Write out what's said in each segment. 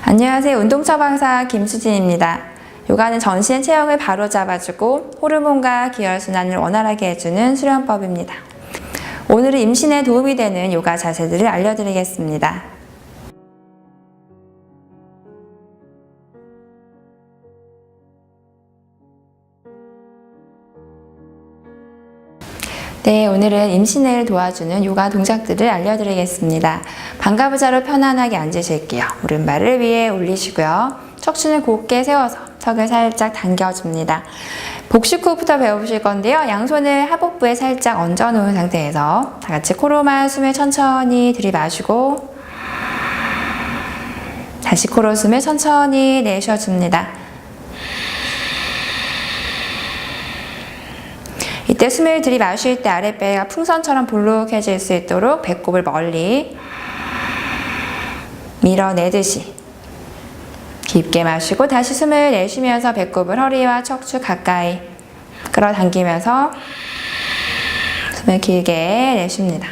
안녕하세요. 운동처방사 김수진입니다. 요가는 전신 체형을 바로 잡아주고 호르몬과 기혈순환을 원활하게 해주는 수련법입니다. 오늘은 임신에 도움이 되는 요가 자세들을 알려드리겠습니다. 네, 오늘은 임신을 도와주는 요가 동작들을 알려드리겠습니다. 반가부자로 편안하게 앉으실게요. 오른발을 위에 올리시고요. 척추는 곧게 세워서 턱을 살짝 당겨줍니다. 복식 호흡부터 배워보실 건데요. 양손을 하복부에 살짝 얹어놓은 상태에서 다 같이 코로만 숨을 천천히 들이마시고 다시 코로 숨을 천천히 내쉬어줍니다. 이때 숨을 들이마실 때 아랫배가 풍선처럼 볼록해질 수 있도록 배꼽을 멀리 밀어내듯이 깊게 마시고 다시 숨을 내쉬면서 배꼽을 허리와 척추 가까이 끌어당기면서 숨을 길게 내쉽니다.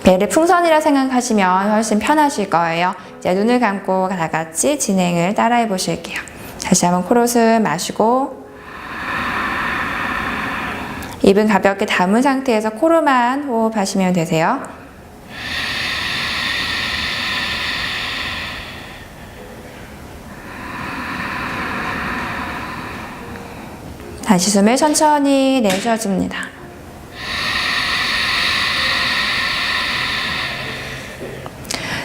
배를 풍선이라 생각하시면 훨씬 편하실 거예요. 이제 눈을 감고 다 같이 진행을 따라해 보실게요. 다시 한번 코로 숨 마시고 입은 가볍게 담은 상태에서 코로만 호흡하시면 되세요. 다시 숨을 천천히 내쉬어줍니다.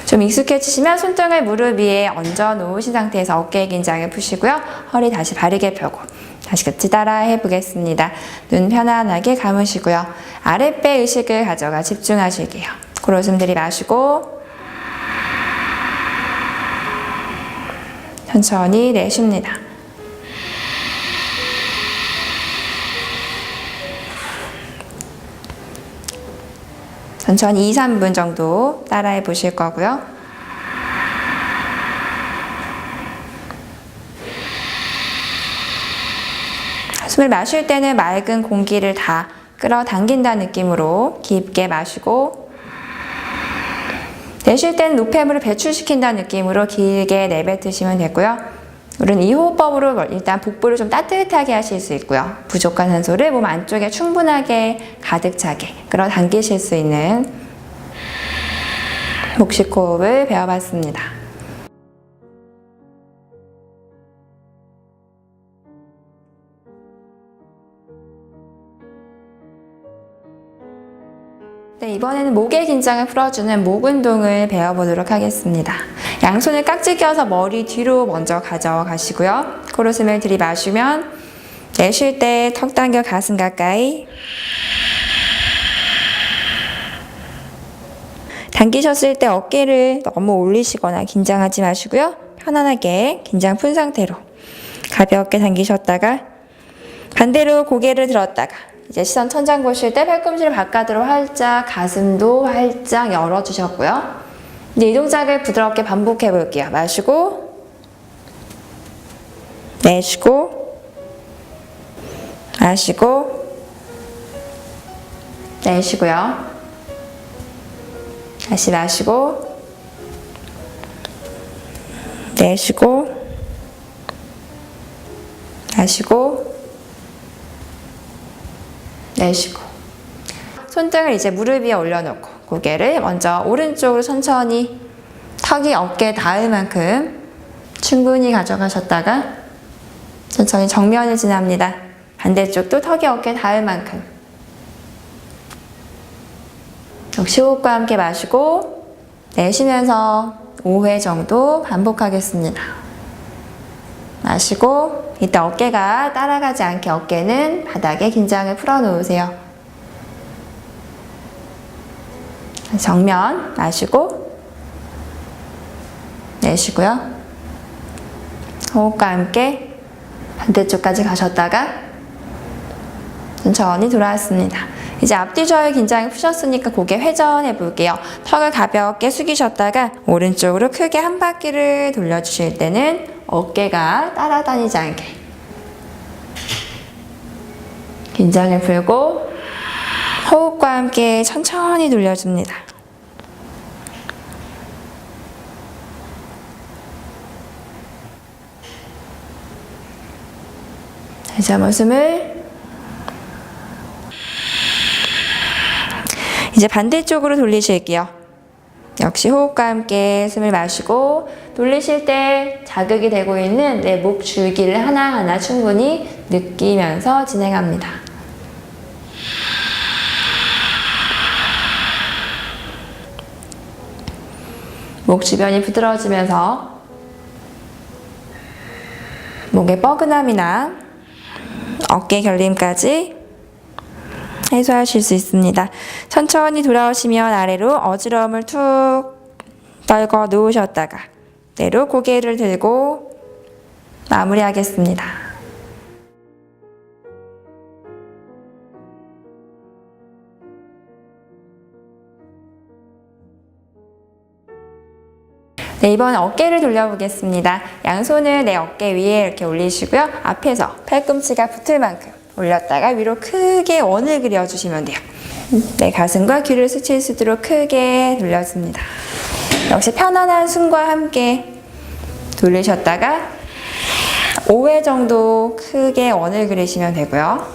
좀 익숙해지시면 손등을 무릎 위에 얹어 놓으신 상태에서 어깨 긴장을 푸시고요. 허리 다시 바르게 펴고 다시 같이 따라 해보겠습니다. 눈 편안하게 감으시고요. 아랫배 의식을 가져가 집중하실게요. 코로 숨 들이마시고 천천히 내쉽니다. 천천히 2-3분 정도 따라해 보실 거고요. 숨을 마실 때는 맑은 공기를 다 끌어당긴다는 느낌으로 깊게 마시고 내쉴 때는 노폐물을 배출시킨다는 느낌으로 길게 내뱉으시면 되고요. 우리는 이 호흡법으로 일단 복부를 좀 따뜻하게 하실 수 있고요. 부족한 산소를 몸 안쪽에 충분하게 가득 차게 끌어당기실 수 있는 복식 호흡을 배워봤습니다. 네, 이번에는 목의 긴장을 풀어주는 목 운동을 배워보도록 하겠습니다. 양손을 깍지 껴서 머리 뒤로 먼저 가져가시고요. 코로 숨을 들이마시면 내쉴 때 턱 당겨 가슴 가까이 당기셨을 때 어깨를 너무 올리시거나 긴장하지 마시고요. 편안하게 긴장 푼 상태로 가볍게 당기셨다가 반대로 고개를 들었다가 이제 시선 천장 보실 때 팔꿈치를 바깥으로 활짝, 가슴도 활짝 열어주셨고요. 이제 이 동작을 부드럽게 반복해 볼게요. 마시고, 내쉬고, 마시고, 내쉬고요. 다시 마시고, 내쉬고, 마시고, 내쉬고 손등을 이제 무릎 위에 올려놓고 고개를 먼저 오른쪽으로 천천히 턱이 어깨 닿을 만큼 충분히 가져가셨다가 천천히 정면을 지납니다. 반대쪽도 턱이 어깨 닿을 만큼 역시 호흡과 함께 마시고 내쉬면서 5회 정도 반복하겠습니다. 마시고 이때 어깨가 따라가지 않게 어깨는 바닥에 긴장을 풀어놓으세요. 정면 마시고 내쉬고요. 호흡과 함께 반대쪽까지 가셨다가 천천히 돌아왔습니다. 이제 앞뒤 좌우 긴장이 푸셨으니까 고개 회전해 볼게요. 턱을 가볍게 숙이셨다가 오른쪽으로 크게 한 바퀴를 돌려주실 때는 어깨가 따라다니지 않게 긴장을 풀고 호흡과 함께 천천히 돌려줍니다. 다시 한번 숨을. 이제 반대쪽으로 돌리실게요. 역시 호흡과 함께 숨을 마시고 돌리실 때 자극이 되고 있는 내 목 줄기를 하나하나 충분히 느끼면서 진행합니다. 목 주변이 부드러워지면서 목의 뻐근함이나 어깨 결림까지 해소하실 수 있습니다. 천천히 돌아오시면 아래로 어지러움을 툭 떨궈 놓으셨다가 내로 고개를 들고 마무리하겠습니다. 네, 이번 어깨를 돌려보겠습니다. 양손을 내 어깨 위에 이렇게 올리시고요. 앞에서 팔꿈치가 붙을 만큼 올렸다가 위로 크게 원을 그려주시면 돼요. 네, 가슴과 귀를 스칠 수 있도록 크게 돌려줍니다. 역시 편안한 숨과 함께 돌리셨다가 5회 정도 크게 원을 그리시면 되고요.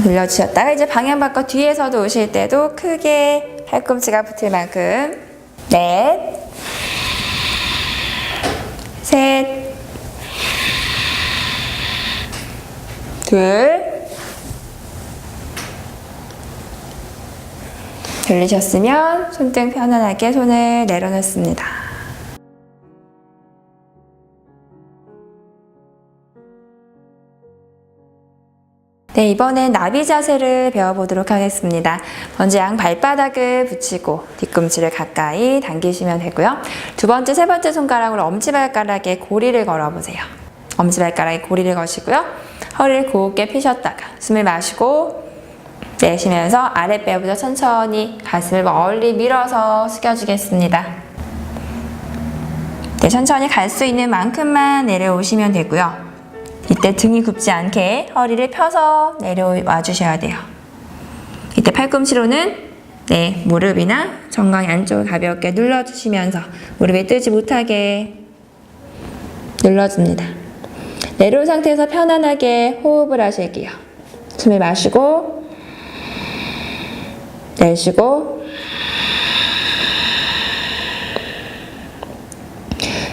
돌려주셨다가 이제 방향 바꿔 뒤에서도 오실 때도 크게 팔꿈치가 붙을 만큼 넷, 셋, 둘, 돌리셨으면 손등 편안하게 손을 내려놓습니다. 네, 이번엔 나비 자세를 배워보도록 하겠습니다. 먼저 양 발바닥을 붙이고 뒤꿈치를 가까이 당기시면 되고요. 두 번째, 세 번째 손가락으로 엄지발가락에 고리를 걸어보세요. 엄지발가락에 고리를 거시고요. 허리를 곱게 펴셨다가 숨을 마시고 내쉬면서 아랫배부터 천천히 가슴을 멀리 밀어서 숙여주겠습니다. 네, 천천히 갈 수 있는 만큼만 내려오시면 되고요. 이때 등이 굽지 않게 허리를 펴서 내려와 주셔야 돼요. 이때 팔꿈치로는 무릎이나 정강이 안쪽을 가볍게 눌러주시면서 무릎이 뜨지 못하게 눌러줍니다. 내려온 상태에서 편안하게 호흡을 하실게요. 숨을 마시고 내쉬고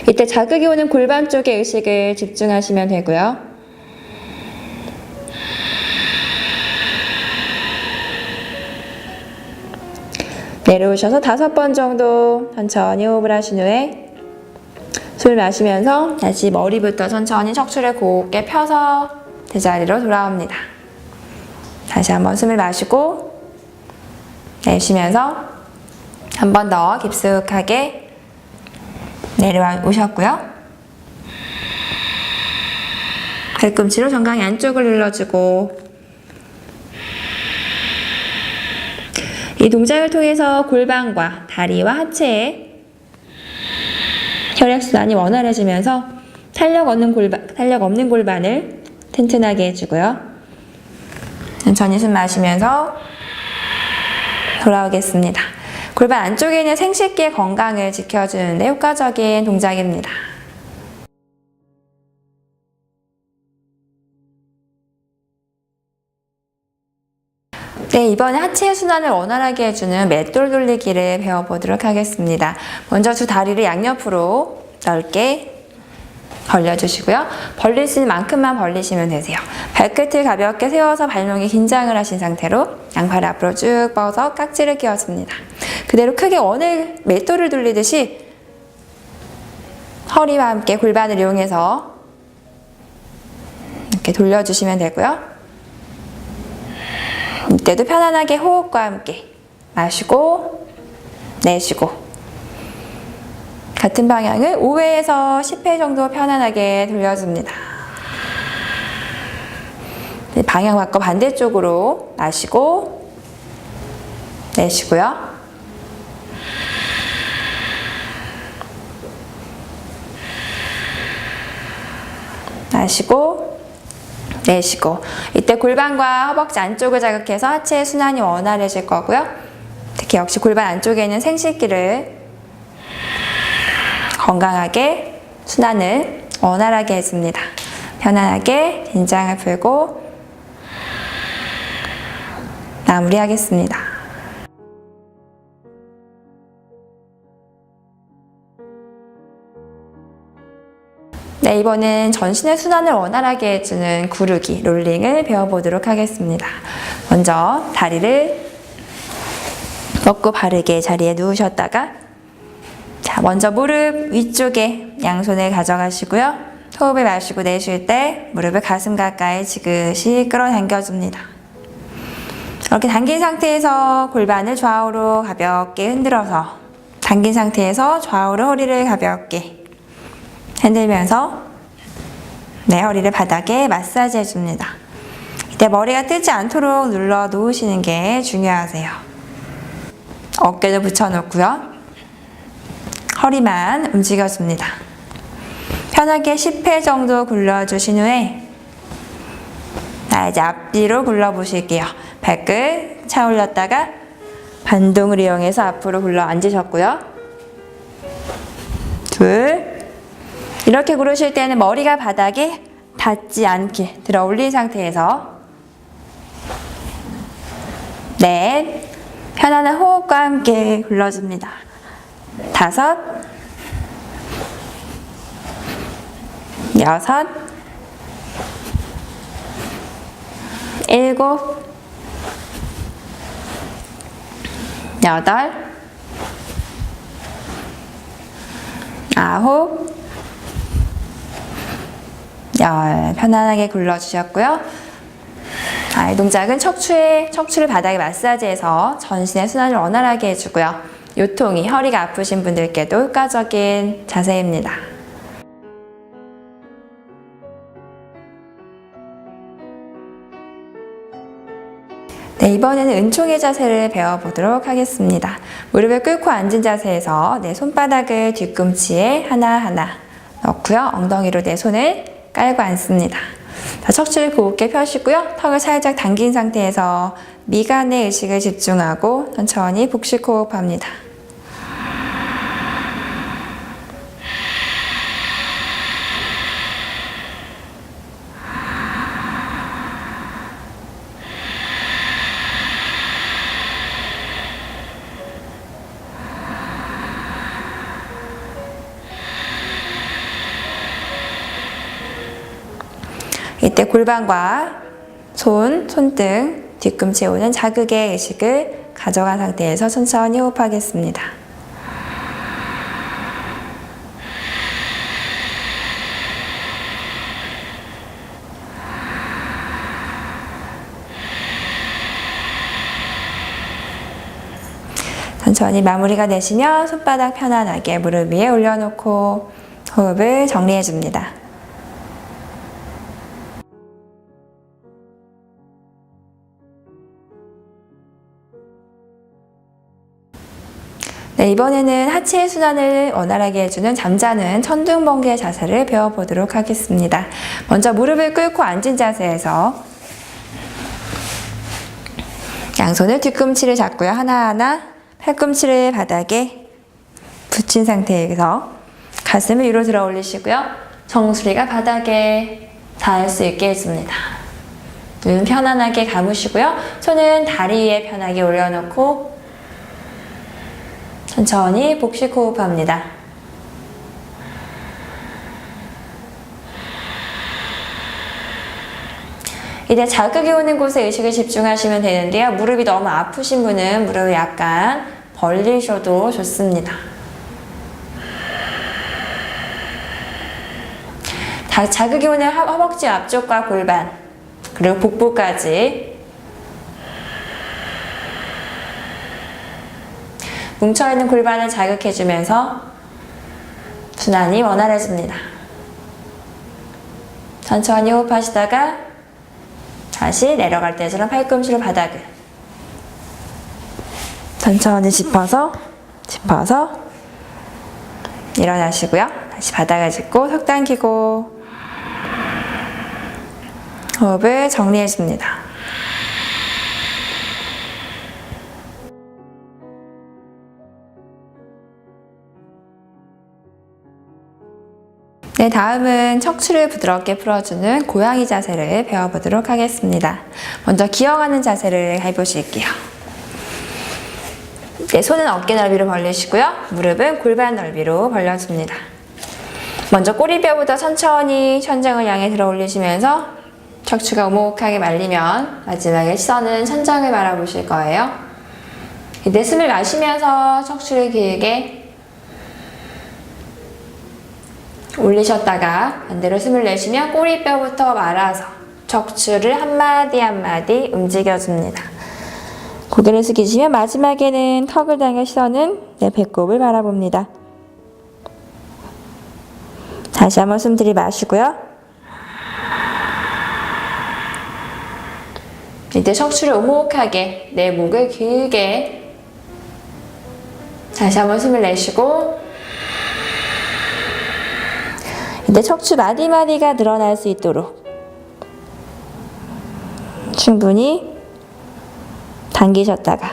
이때 자극이 오는 골반 쪽에 의식을 집중하시면 되고요. 내려오셔서 5번 정도 천천히 호흡을 하신 후에 숨을 마시면서 다시 머리부터 천천히 척추를 곱게 펴서 제자리로 돌아옵니다. 다시 한번 숨을 마시고 내쉬면서 한 번 더 깊숙하게 내려와 오셨고요. 발꿈치로 정강이 안쪽을 눌러주고 이 동작을 통해서 골반과 다리와 하체의 혈액순환이 원활해지면서 탄력 없는 골반을 튼튼하게 해주고요. 천천히 숨 마시면서 돌아오겠습니다. 골반 안쪽에 있는 생식기의 건강을 지켜주는 데 효과적인 동작입니다. 네, 이번에 하체 순환을 원활하게 해주는 맷돌 돌리기를 배워보도록 하겠습니다. 먼저 두 다리를 양옆으로 넓게 벌려주시고요. 벌릴 수 있는 만큼만 벌리시면 되세요. 발끝을 가볍게 세워서 발목에 긴장을 하신 상태로 양팔을 앞으로 쭉 뻗어 깍지를 끼워줍니다. 그대로 크게 맷돌을 돌리듯이 허리와 함께 골반을 이용해서 이렇게 돌려주시면 되고요. 이때도 편안하게 호흡과 함께 마시고 내쉬고 같은 방향을 5회에서 10회 정도 편안하게 돌려줍니다. 방향 바꿔 반대쪽으로 마시고 내쉬고요. 마시고 내쉬고 이때 골반과 허벅지 안쪽을 자극해서 하체의 순환이 원활해질 거고요. 특히 역시 골반 안쪽에 있는 생식기를 건강하게 순환을 원활하게 해줍니다. 편안하게 긴장을 풀고 마무리하겠습니다. 네, 이번엔 전신의 순환을 원활하게 해주는 구르기, 롤링을 배워보도록 하겠습니다. 먼저 다리를 뻗고 바르게 자리에 누우셨다가, 자, 먼저 무릎 위쪽에 양손을 가져가시고요. 호흡을 마시고 내쉴 때 무릎을 가슴 가까이 지그시 끌어당겨줍니다. 이렇게 당긴 상태에서 골반을 좌우로 가볍게 흔들어서, 당긴 상태에서 좌우로 허리를 가볍게 흔들면서 허리를 바닥에 마사지 해줍니다. 이때 머리가 뜨지 않도록 눌러 놓으시는 게 중요하세요. 어깨도 붙여놓고요. 허리만 움직여줍니다. 편하게 10회 정도 굴러주신 후에 이제 앞뒤로 굴러보실게요. 발끝 차 올렸다가 반동을 이용해서 앞으로 굴러 앉으셨고요. 둘, 이렇게 구르실 때는 머리가 바닥에 닿지 않게 들어 올린 상태에서 넷, 편안한 호흡과 함께 굴러줍니다. 다섯, 여섯, 일곱, 여덟, 아홉, 열. 편안하게 굴러주셨고요. 이 동작은 척추를 바닥에 마사지해서 전신의 순환을 원활하게 해주고요. 요통이, 허리가 아프신 분들께도 효과적인 자세입니다. 네, 이번에는 은총의 자세를 배워보도록 하겠습니다. 무릎을 꿇고 앉은 자세에서 내 손바닥을 뒤꿈치에 하나하나 넣고요. 엉덩이로 내 손을 깔고 앉습니다. 자, 척추를 곱게 펴시고요. 턱을 살짝 당긴 상태에서 미간에 의식을 집중하고 천천히 복식 호흡합니다. 이때 골반과 손등, 뒤꿈치에 오는 자극의 의식을 가져간 상태에서 천천히 호흡하겠습니다. 천천히 마무리가 되시면 손바닥 편안하게 무릎 위에 올려놓고 호흡을 정리해줍니다. 네, 이번에는 하체의 순환을 원활하게 해주는 잠자는 천둥번개 자세를 배워보도록 하겠습니다. 먼저 무릎을 꿇고 앉은 자세에서 양손을 뒤꿈치를 잡고요. 하나하나 팔꿈치를 바닥에 붙인 상태에서 가슴을 위로 들어 올리시고요. 정수리가 바닥에 닿을 수 있게 해줍니다. 눈 편안하게 감으시고요. 손은 다리 위에 편하게 올려놓고 천천히 복식 호흡합니다. 이제 자극이 오는 곳에 의식을 집중하시면 되는데요. 무릎이 너무 아프신 분은 무릎을 약간 벌리셔도 좋습니다. 자극이 오는 허벅지 앞쪽과 골반, 그리고 복부까지 뭉쳐있는 골반을 자극해주면서 순환이 원활해집니다. 천천히 호흡하시다가 다시 내려갈 때처럼 팔꿈치로 바닥을 천천히 짚어서 일어나시고요. 다시 바닥을 짚고 턱 당기고 호흡을 정리해줍니다. 네, 다음은 척추를 부드럽게 풀어주는 고양이 자세를 배워보도록 하겠습니다. 먼저 기어가는 자세를 해보실게요. 네, 손은 어깨 넓이로 벌리시고요. 무릎은 골반 넓이로 벌려줍니다. 먼저 꼬리뼈부터 천천히 천장을 향해 들어 올리시면서 척추가 오목하게 말리면 마지막에 시선은 천장을 바라보실 거예요. 이때 숨을 마시면서 척추를 길게 올리셨다가 반대로 숨을 내쉬면 꼬리뼈부터 말아서 척추를 한마디 한마디 움직여줍니다. 고개를 숙이시면 마지막에는 턱을 당겨 시선은 내 배꼽을 바라봅니다. 다시 한번 숨 들이마시고요. 이때 척추를 오목하게 내 목을 길게 다시 한번 숨을 내쉬고 이때 척추 마디마디가 늘어날 수 있도록 충분히 당기셨다가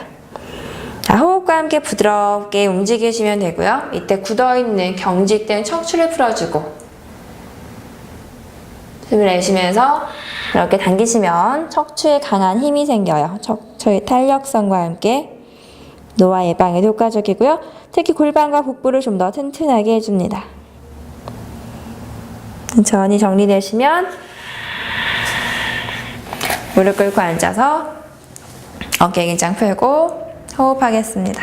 호흡과 함께 부드럽게 움직이시면 되고요. 이때 굳어있는 경직된 척추를 풀어주고 숨을 내쉬면서 이렇게 당기시면 척추에 강한 힘이 생겨요. 척추의 탄력성과 함께 노화 예방에도 효과적이고요. 특히 골반과 복부를 좀 더 튼튼하게 해줍니다. 천천히 정리되시면 무릎 꿇고 앉아서 어깨 긴장 풀고 호흡하겠습니다.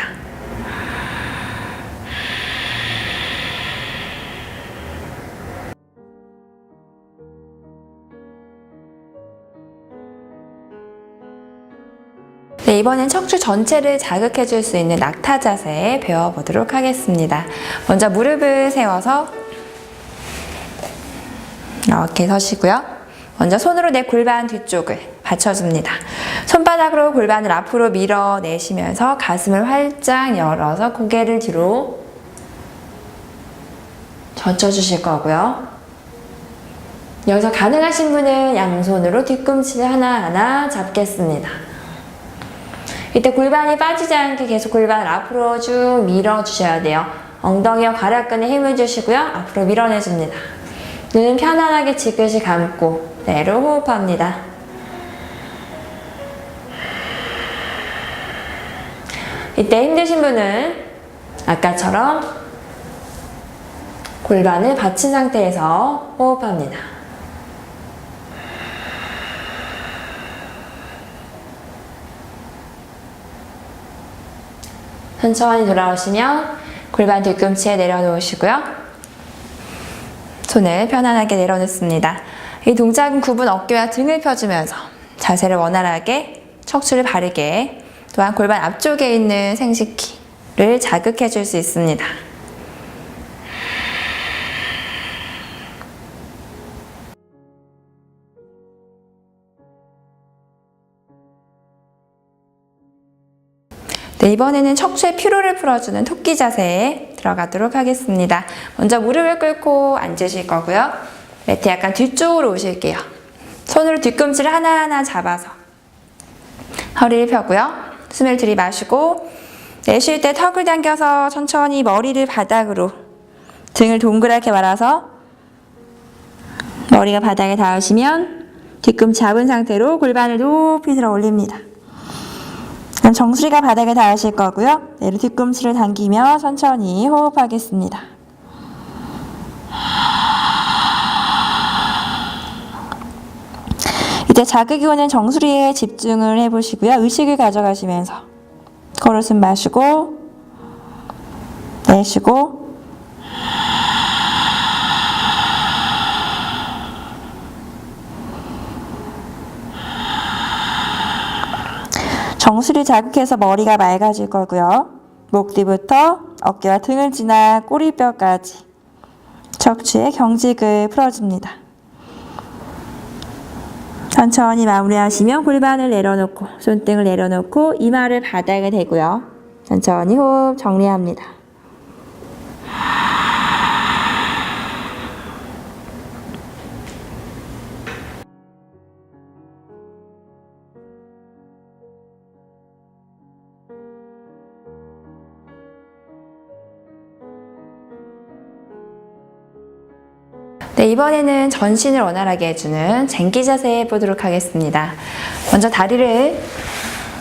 네, 이번엔 척추 전체를 자극해 줄 수 있는 낙타 자세 배워보도록 하겠습니다. 먼저 무릎을 세워서 이렇게 서시고요. 먼저 손으로 내 골반 뒤쪽을 받쳐줍니다. 손바닥으로 골반을 앞으로 밀어내시면서 가슴을 활짝 열어서 고개를 뒤로 젖혀주실 거고요. 여기서 가능하신 분은 양손으로 뒤꿈치를 하나하나 잡겠습니다. 이때 골반이 빠지지 않게 계속 골반을 앞으로 쭉 밀어주셔야 돼요. 엉덩이와 괄약근에 힘을 주시고요. 앞으로 밀어내줍니다. 눈은 편안하게 지그시 감고 내로 호흡합니다. 이때 힘드신 분은 아까처럼 골반을 받친 상태에서 호흡합니다. 천천히 돌아오시면 골반 뒤꿈치에 내려놓으시고요. 손을 편안하게 내려놓습니다. 이 동작은 굽은 어깨와 등을 펴주면서 자세를 원활하게 척추를 바르게 또한 골반 앞쪽에 있는 생식기를 자극해 줄 수 있습니다. 네, 이번에는 척추의 피로를 풀어주는 토끼 자세에 들어가도록 하겠습니다. 먼저 무릎을 꿇고 앉으실 거고요. 매트 약간 뒤쪽으로 오실게요. 손으로 뒤꿈치를 하나하나 잡아서 허리를 펴고요. 숨을 들이마시고 내쉴 때 턱을 당겨서 천천히 머리를 바닥으로 등을 동그랗게 말아서 머리가 바닥에 닿으시면 뒤꿈치 잡은 상태로 골반을 높이 들어 올립니다. 정수리가 바닥에 닿으실 거고요. 내로 뒤꿈치를 당기며 천천히 호흡하겠습니다. 이제 자극이 오는 정수리에 집중을 해보시고요. 의식을 가져가시면서 코로 숨 마시고 내쉬고 정수리 자극해서 머리가 맑아질 거고요. 목 뒤부터 어깨와 등을 지나 꼬리뼈까지 척추의 경직을 풀어줍니다. 천천히 마무리하시면 골반을 내려놓고 손등을 내려놓고 이마를 바닥에 대고요. 천천히 호흡 정리합니다. 네, 이번에는 전신을 원활하게 해주는 쟁기 자세 해보도록 하겠습니다. 먼저 다리를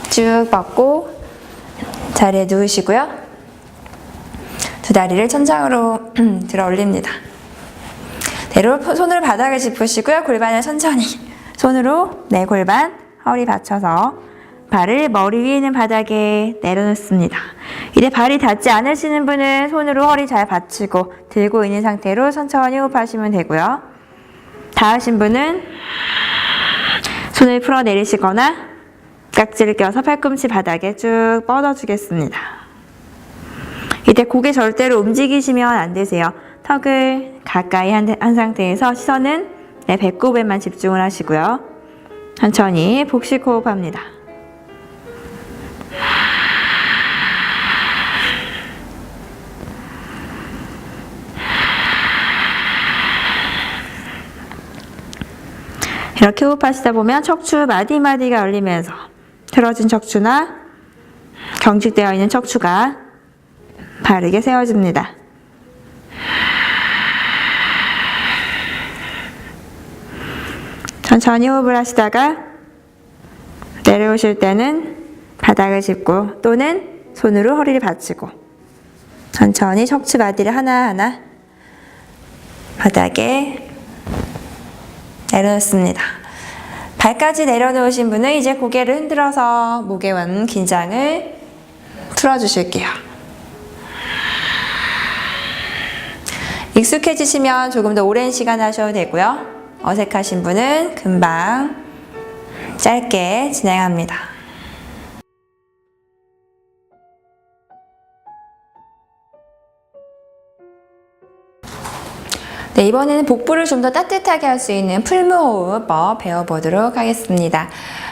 쭉 뻗고 자리에 누우시고요. 두 다리를 천장으로 들어 올립니다. 대로 손으로 바닥을 짚으시고요. 골반을 천천히 손으로 내 골반, 허리 받쳐서 발을 머리 위에 있는 바닥에 내려놓습니다. 이때 발이 닿지 않으시는 분은 손으로 허리 잘 받치고 들고 있는 상태로 천천히 호흡하시면 되고요. 닿으신 분은 손을 풀어 내리시거나 깍지를 껴서 팔꿈치 바닥에 쭉 뻗어주겠습니다. 이때 고개 절대로 움직이시면 안 되세요. 턱을 가까이 한 상태에서 시선은 내 배꼽에만 집중을 하시고요. 천천히 복식 호흡합니다. 이렇게 호흡하시다 보면 척추 마디마디가 열리면서 틀어진 척추나 경직되어 있는 척추가 바르게 세워집니다. 천천히 호흡을 하시다가 내려오실 때는 바닥을 짚고 또는 손으로 허리를 받치고 천천히 척추 마디를 하나하나 바닥에 내려놓습니다. 발까지 내려놓으신 분은 이제 고개를 흔들어서 목에 온 긴장을 풀어주실게요. 익숙해지시면 조금 더 오랜 시간 하셔도 되고요. 어색하신 분은 금방 짧게 진행합니다. 네, 이번에는 복부를 좀 더 따뜻하게 할 수 있는 풀무호흡법 배워보도록 하겠습니다.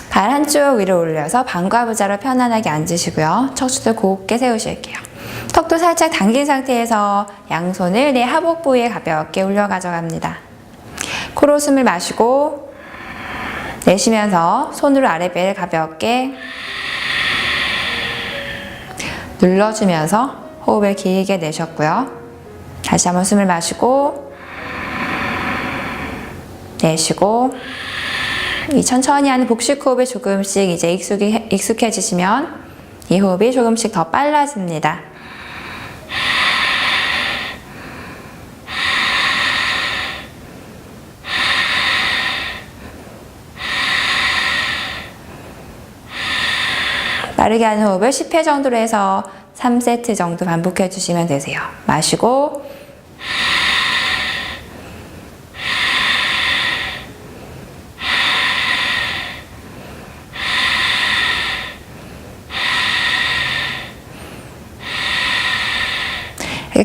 발 한쪽 위로 올려서 방과부자로 편안하게 앉으시고요. 척추도 곧게 세우실게요. 턱도 살짝 당긴 상태에서 양손을 내 하복 부위에 가볍게 올려 가져갑니다. 코로 숨을 마시고 내쉬면서 손으로 아랫배를 가볍게 눌러주면서 호흡을 길게 내셨고요. 다시 한번 숨을 마시고 내쉬고 이 천천히 하는 복식 호흡에 조금씩 이제 익숙해지시면 이 호흡이 조금씩 더 빨라집니다. 빠르게 하는 호흡을 10회 정도로 해서 3세트 정도 반복해 주시면 되세요. 마시고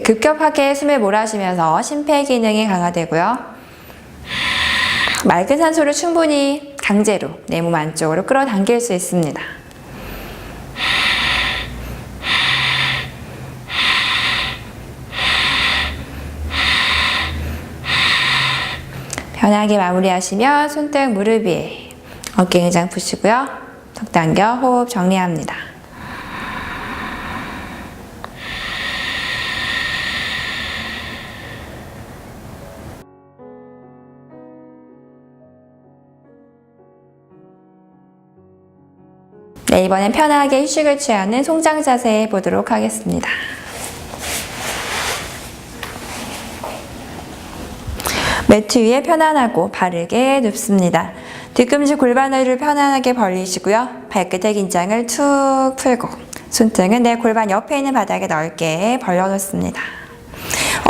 급격하게 숨을 몰아쉬면서 심폐기능이 강화되고요. 맑은 산소를 충분히 강제로 내 몸 안쪽으로 끌어당길 수 있습니다. 편하게 마무리하시면 손등 무릎 위에 어깨 굉장 푸시고요. 턱 당겨 호흡 정리합니다. 네, 이번엔 편하게 휴식을 취하는 송장 자세 해보도록 하겠습니다. 매트 위에 편안하고 바르게 눕습니다. 뒤꿈치 골반을 편안하게 벌리시고요. 발끝의 긴장을 툭 풀고 손등은 내 골반 옆에 있는 바닥에 넓게 벌려놓습니다.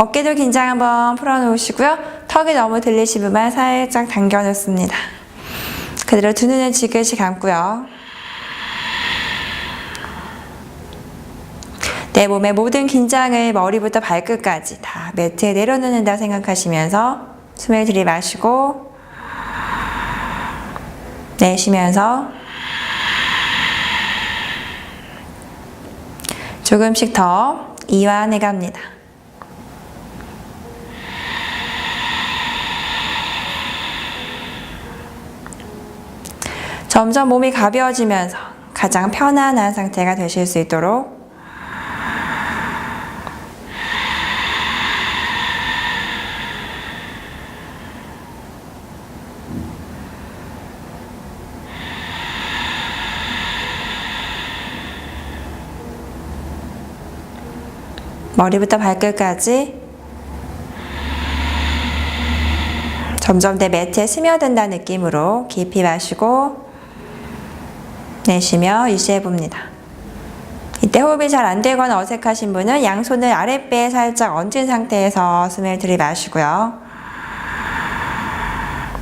어깨도 긴장 한번 풀어놓으시고요. 턱이 너무 들리신 부분 살짝 당겨놓습니다. 그대로 두 눈을 지그시 감고요. 내 몸의 모든 긴장을 머리부터 발끝까지 다 매트에 내려놓는다 생각하시면서 숨을 들이마시고 내쉬면서 조금씩 더 이완해 갑니다. 점점 몸이 가벼워지면서 가장 편안한 상태가 되실 수 있도록 머리부터 발끝까지 점점 내 매트에 스며든다는 느낌으로 깊이 마시고 내쉬며 유지해봅니다. 이때 호흡이 잘 안되거나 어색하신 분은 양손을 아랫배에 살짝 얹은 상태에서 숨을 들이마시고요.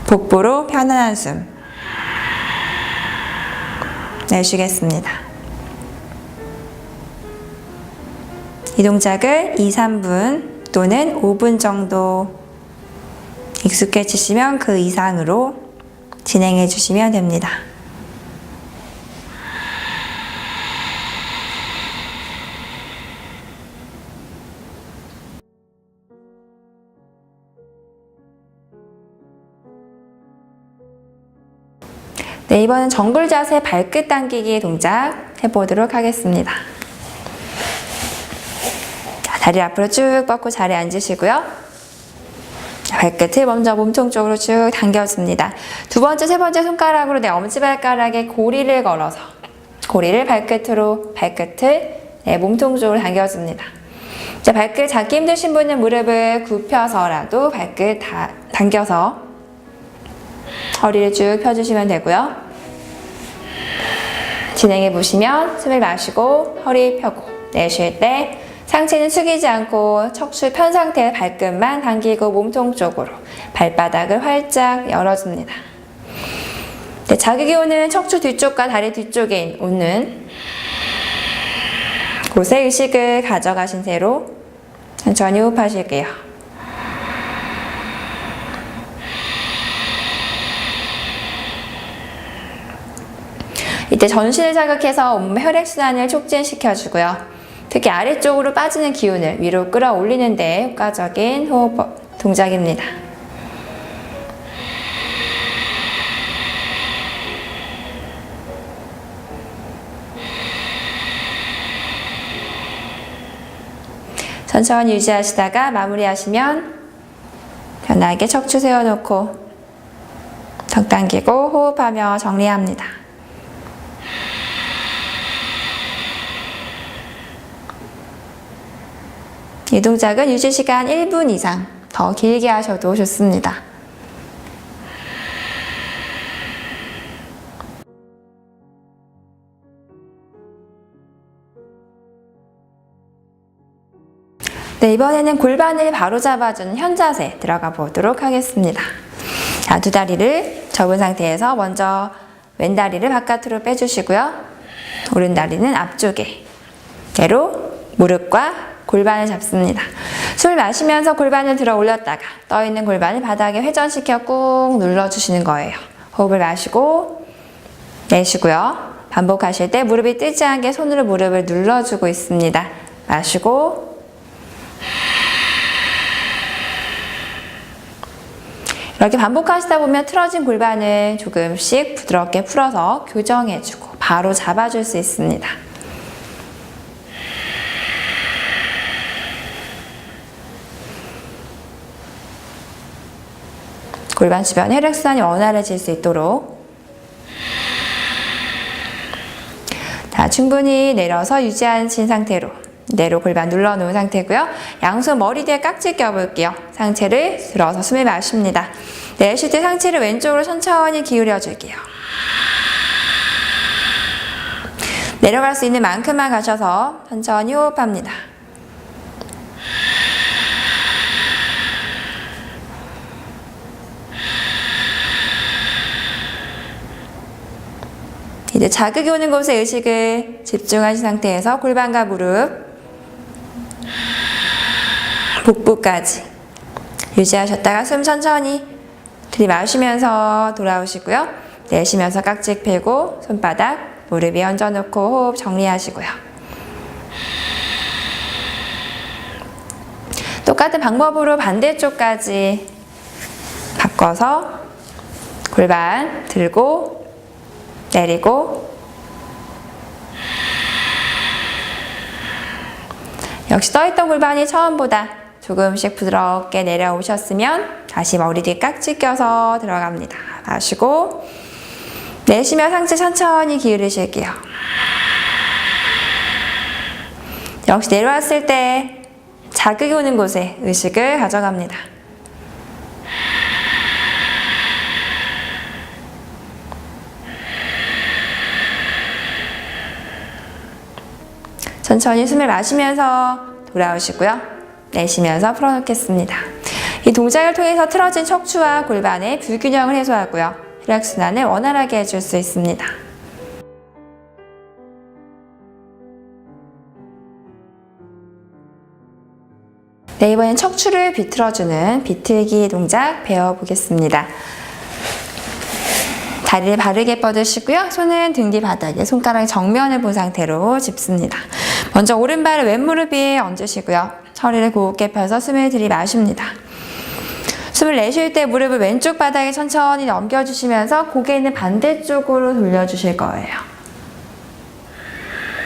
복부로 편안한 숨 내쉬겠습니다. 이 동작을 2-3분 또는 5분 정도 익숙해지시면 그 이상으로 진행해 주시면 됩니다. 네, 이번엔 정글 자세 발끝 당기기 동작 해보도록 하겠습니다. 자, 다리 앞으로 쭉 뻗고 자리에 앉으시고요. 발끝을 먼저 몸통 쪽으로 쭉 당겨줍니다. 두 번째, 세 번째 손가락으로 내 엄지발가락에 고리를 걸어서 고리를 발끝을 몸통 쪽으로 당겨줍니다. 자, 발끝 잡기 힘드신 분은 무릎을 굽혀서라도 발끝 당겨서 허리를 쭉 펴주시면 되고요. 진행해 보시면 숨을 마시고 허리 펴고 내쉴 때 상체는 숙이지 않고 척추 편 상태의 발끝만 당기고 몸통 쪽으로 발바닥을 활짝 열어줍니다. 네, 자극이 오는 척추 뒤쪽과 다리 뒤쪽에 오는 곳에 의식을 가져가신 채로 천천히 호흡하실게요. 이때 전신을 자극해서 온몸 혈액순환을 촉진시켜주고요. 특히 아래쪽으로 빠지는 기운을 위로 끌어올리는 데 효과적인 호흡 동작입니다. 천천히 유지하시다가 마무리하시면 편하게 척추 세워놓고 턱 당기고 호흡하며 정리합니다. 이 동작은 유지시간 1분 이상 더 길게 하셔도 좋습니다. 네, 이번에는 골반을 바로 잡아주는 현자세 들어가 보도록 하겠습니다. 자, 두 다리를 접은 상태에서 먼저 왼다리를 바깥으로 빼주시고요. 오른다리는 앞쪽에 대로 무릎과 골반을 잡습니다. 숨을 마시면서 골반을 들어 올렸다가 떠있는 골반을 바닥에 회전시켜 꾹 눌러주시는 거예요. 호흡을 마시고 내쉬고요. 반복하실 때 무릎이 뜨지 않게 손으로 무릎을 눌러주고 있습니다. 마시고 이렇게 반복하시다 보면 틀어진 골반을 조금씩 부드럽게 풀어서 교정해주고 바로 잡아줄 수 있습니다. 골반 주변 혈액순환이 원활해질 수 있도록 자, 충분히 내려서 유지하신 상태로 내로 골반 눌러놓은 상태고요. 양손 머리 뒤에 깍지 껴볼게요. 상체를 들어서 숨을 마십니다. 내쉴 때 상체를 왼쪽으로 천천히 기울여줄게요. 내려갈 수 있는 만큼만 가셔서 천천히 호흡합니다. 이제 자극이 오는 곳에 의식을 집중하신 상태에서 골반과 무릎, 복부까지 유지하셨다가 숨 천천히 들이마시면서 돌아오시고요. 내쉬면서 깍지 펴고 손바닥 무릎 위에 얹어놓고 호흡 정리하시고요. 똑같은 방법으로 반대쪽까지 바꿔서 골반 들고 내리고 역시 떠있던 골반이 처음보다 조금씩 부드럽게 내려오셨으면 다시 머리 뒤에 깍지 껴서 들어갑니다. 마시고 내쉬며 상체 천천히 기울이실게요. 역시 내려왔을 때 자극이 오는 곳에 의식을 가져갑니다. 천천히 숨을 마시면서 돌아오시고요. 내쉬면서 풀어놓겠습니다. 이 동작을 통해서 틀어진 척추와 골반의 불균형을 해소하고요. 혈액순환을 원활하게 해줄 수 있습니다. 네, 이번엔 척추를 비틀어주는 비틀기 동작 배워보겠습니다. 다리를 바르게 뻗으시고요. 손은 등 뒤 바닥에 손가락 정면을 본 상태로 짚습니다. 먼저 오른발을 왼무릎 위에 얹으시고요. 허리를 곱게 펴서 숨을 들이마십니다. 숨을 내쉴 때 무릎을 왼쪽 바닥에 천천히 넘겨주시면서 고개는 반대쪽으로 돌려주실 거예요.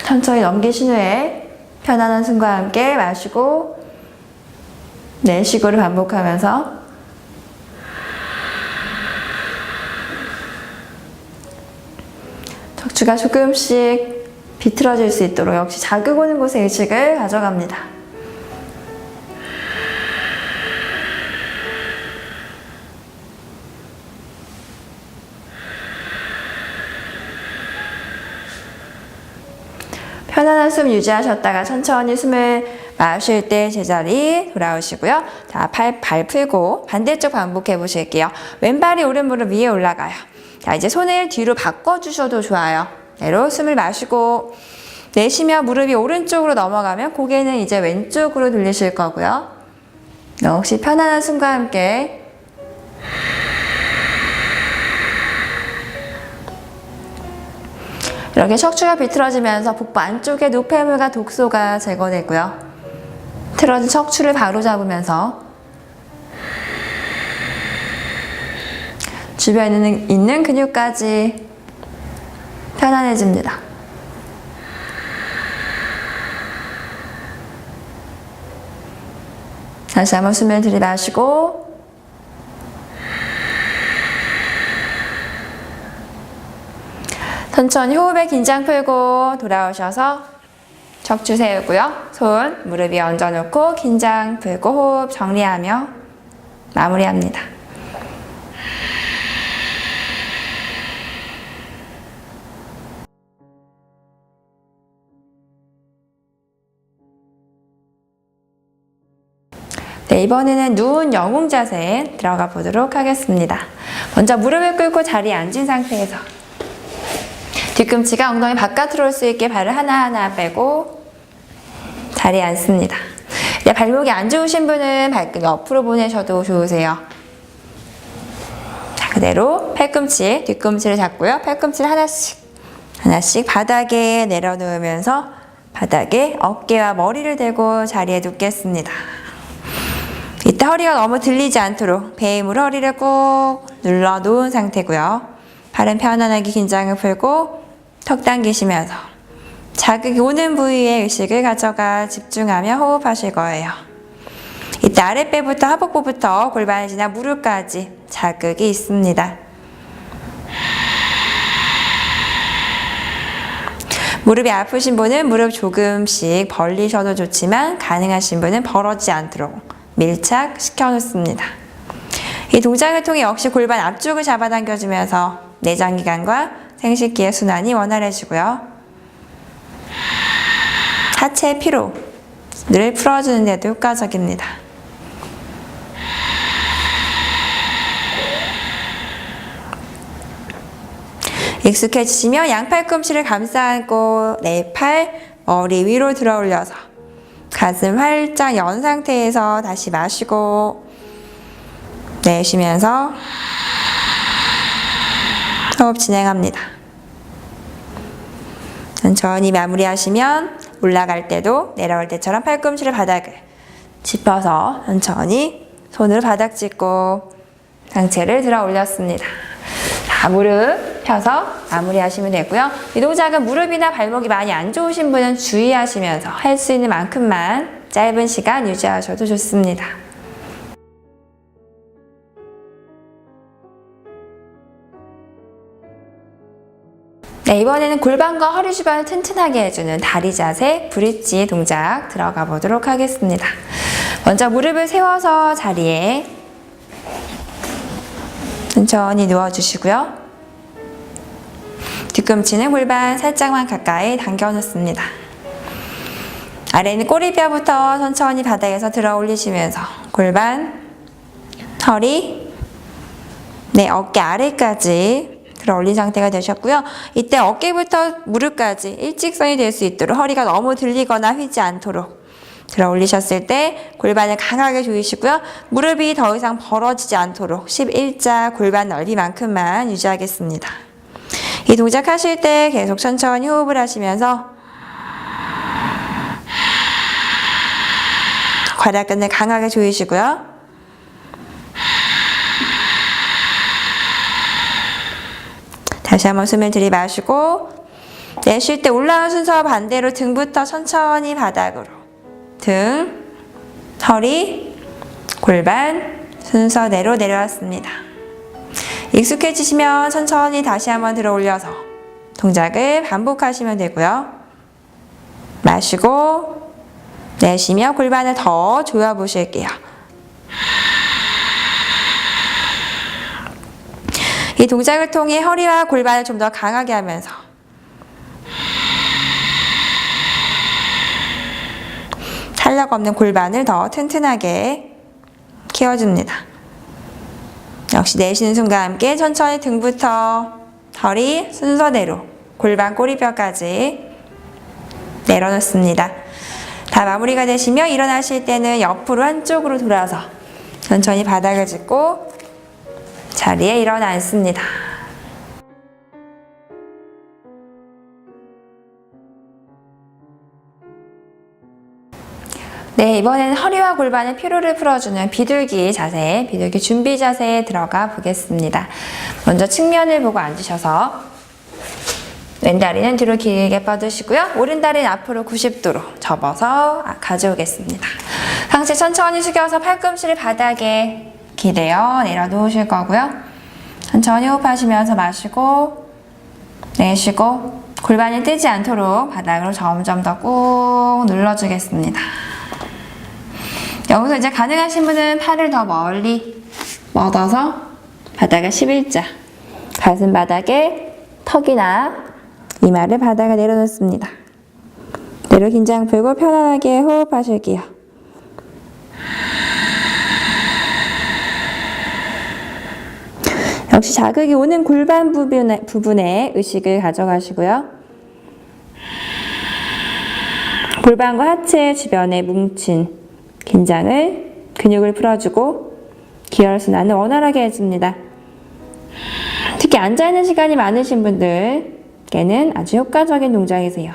천천히 넘기신 후에 편안한 숨과 함께 마시고 내쉬고를 반복하면서 척추가 조금씩 비틀어질 수 있도록 역시 자극 오는 곳에 의식을 가져갑니다. 편안한 숨 유지하셨다가 천천히 숨을 마실 때 제자리 돌아오시고요. 자, 발 풀고 반대쪽 반복해 보실게요. 왼발이 오른 무릎 위에 올라가요. 자, 이제 손을 뒤로 바꿔주셔도 좋아요. 내로 숨을 마시고 내쉬며 무릎이 오른쪽으로 넘어가면 고개는 이제 왼쪽으로 돌리실 거고요. 역시 편안한 숨과 함께 이렇게 척추가 비틀어지면서 복부 안쪽에 노폐물과 독소가 제거되고요. 틀어진 척추를 바로잡으면서 주변에 있는 근육까지 편안해집니다. 다시 한번 숨을 들이마시고 천천히 호흡에 긴장 풀고 돌아오셔서 척추 세우고요. 손 무릎 위에 얹어놓고 긴장 풀고 호흡 정리하며 마무리합니다. 네, 이번에는 누운 영웅 자세에 들어가 보도록 하겠습니다. 먼저 무릎을 꿇고 자리에 앉은 상태에서 뒤꿈치가 엉덩이 바깥으로 올 수 있게 발을 하나하나 빼고 자리에 앉습니다. 이제 발목이 안 좋으신 분은 발끝 옆으로 보내셔도 좋으세요. 자, 그대로 팔꿈치, 뒤꿈치를 잡고요. 팔꿈치를 하나씩 바닥에 내려놓으면서 바닥에 어깨와 머리를 대고 자리에 눕겠습니다. 이때 허리가 너무 들리지 않도록 배 힘으로 허리를 꾹 눌러 놓은 상태고요. 발은 편안하게 긴장을 풀고 턱 당기시면서 자극이 오는 부위에 의식을 가져가 집중하며 호흡하실 거예요. 이때 아랫배부터 하복부부터 골반을 지나 무릎까지 자극이 있습니다. 무릎이 아프신 분은 무릎 조금씩 벌리셔도 좋지만 가능하신 분은 벌어지지 않도록 밀착시켜 놓습니다. 이 동작을 통해 역시 골반 앞쪽을 잡아당겨주면서 내장기관과 생식기의 순환이 원활해지고요. 하체의 피로를 풀어주는 데도 효과적입니다. 익숙해지시면 양팔꿈치를 감싸 안고 내 팔 머리 위로 들어 올려서 가슴 활짝 연 상태에서 다시 마시고 내쉬면서 호흡 진행합니다. 천천히 마무리하시면 올라갈 때도 내려올 때처럼 팔꿈치를 바닥을 짚어서 천천히 손으로 바닥 짚고 상체를 들어 올렸습니다. 자, 무릎 펴서 마무리하시면 되고요. 이 동작은 무릎이나 발목이 많이 안 좋으신 분은 주의하시면서 할 수 있는 만큼만 짧은 시간 유지하셔도 좋습니다. 네, 이번에는 골반과 허리 주변을 튼튼하게 해주는 다리 자세 브릿지 동작 들어가 보도록 하겠습니다. 먼저 무릎을 세워서 자리에 천천히 누워주시고요. 뒤꿈치는 골반 살짝만 가까이 당겨 놓습니다. 아래는 꼬리뼈부터 천천히 바닥에서 들어 올리시면서 골반, 허리, 어깨 아래까지 들어 올린 상태가 되셨고요. 이때 어깨부터 무릎까지 일직선이 될 수 있도록 허리가 너무 들리거나 휘지 않도록 들어 올리셨을 때 골반을 강하게 조이시고요. 무릎이 더 이상 벌어지지 않도록 11자 골반 넓이만큼만 유지하겠습니다. 이 동작 하실 때 계속 천천히 호흡을 하시면서 괄약근을 강하게 조이시고요. 다시 한번 숨을 들이마시고 내쉴 때 올라온 순서 반대로 등부터 천천히 바닥으로 등, 허리, 골반 순서대로 내려왔습니다. 익숙해지시면 천천히 다시 한번 들어 올려서 동작을 반복하시면 되고요. 마시고 내쉬며 골반을 더 조여 보실게요. 이 동작을 통해 허리와 골반을 좀 더 강하게 하면서 탄력 없는 골반을 더 튼튼하게 키워줍니다. 역시 내쉬는 숨과 함께 천천히 등부터 허리 순서대로 골반 꼬리뼈까지 내려놓습니다. 다 마무리가 되시며 일어나실 때는 옆으로 한쪽으로 돌아서 천천히 바닥을 짚고 자리에 일어나 앉습니다. 네, 이번에는 허리와 골반의 피로를 풀어주는 비둘기 자세, 비둘기 준비 자세에 들어가 보겠습니다. 먼저 측면을 보고 앉으셔서 왼다리는 뒤로 길게 뻗으시고요. 오른다리는 앞으로 90도로 접어서 가져오겠습니다. 상체 천천히 숙여서 팔꿈치를 바닥에 기대어 내려놓으실 거고요. 천천히 호흡하시면서 마시고 내쉬고 골반이 뜨지 않도록 바닥으로 점점 더 꾹 눌러주겠습니다. 여기서 이제 가능하신 분은 팔을 더 멀리 뻗어서 바닥을 11자 가슴 바닥에 턱이나 이마를 바닥에 내려놓습니다. 내로 긴장 풀고 편안하게 호흡하실게요. 역시 자극이 오는 골반 부분에 의식을 가져가시고요. 골반과 하체 주변에 뭉친 긴장을, 근육을 풀어주고 기혈순환을 원활하게 해줍니다. 특히 앉아있는 시간이 많으신 분들께는 아주 효과적인 동작이세요.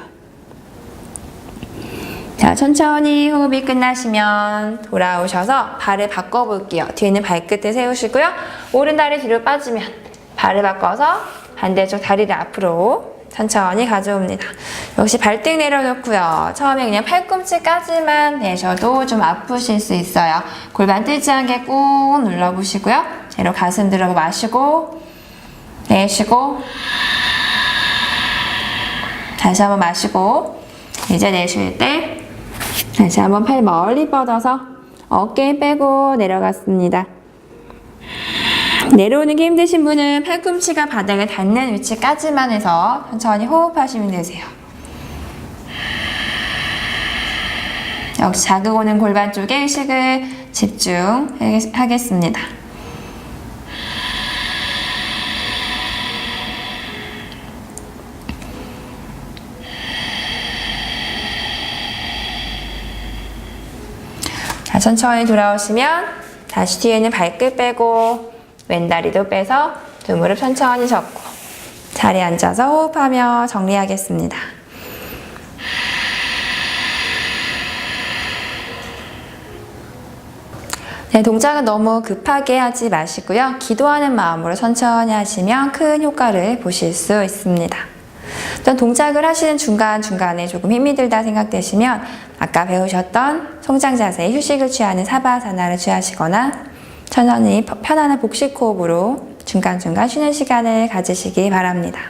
자, 천천히 호흡이 끝나시면 돌아오셔서 발을 바꿔볼게요. 뒤에는 발끝을 세우시고요. 오른다리 뒤로 빠지면 발을 바꿔서 반대쪽 다리를 앞으로 천천히 가져옵니다. 역시 발등 내려놓고요. 처음에 그냥 팔꿈치까지만 내셔도 좀 아프실 수 있어요. 골반 뜨지 않게 꾹 눌러보시고요. 제로 가슴 들어고 마시고 내쉬고 다시 한번 마시고 이제 내쉴 때 다시 한번 팔 멀리 뻗어서 어깨 빼고 내려갔습니다. 내려오는 게 힘드신 분은 팔꿈치가 바닥에 닿는 위치까지만 해서 천천히 호흡하시면 되세요. 역시 자극 오는 골반 쪽에 의식을 집중하겠습니다. 자, 천천히 돌아오시면 다시 뒤에는 발끝 빼고 왼다리도 빼서 두 무릎 천천히 접고 자리에 앉아서 호흡하며 정리하겠습니다. 네, 동작은 너무 급하게 하지 마시고요. 기도하는 마음으로 천천히 하시면 큰 효과를 보실 수 있습니다. 어떤 동작을 하시는 중간중간에 조금 힘이 들다 생각되시면 아까 배우셨던 송장 자세에 휴식을 취하는 사바아사나를 취하시거나 천천히 편안한 복식 호흡으로 중간중간 쉬는 시간을 가지시기 바랍니다.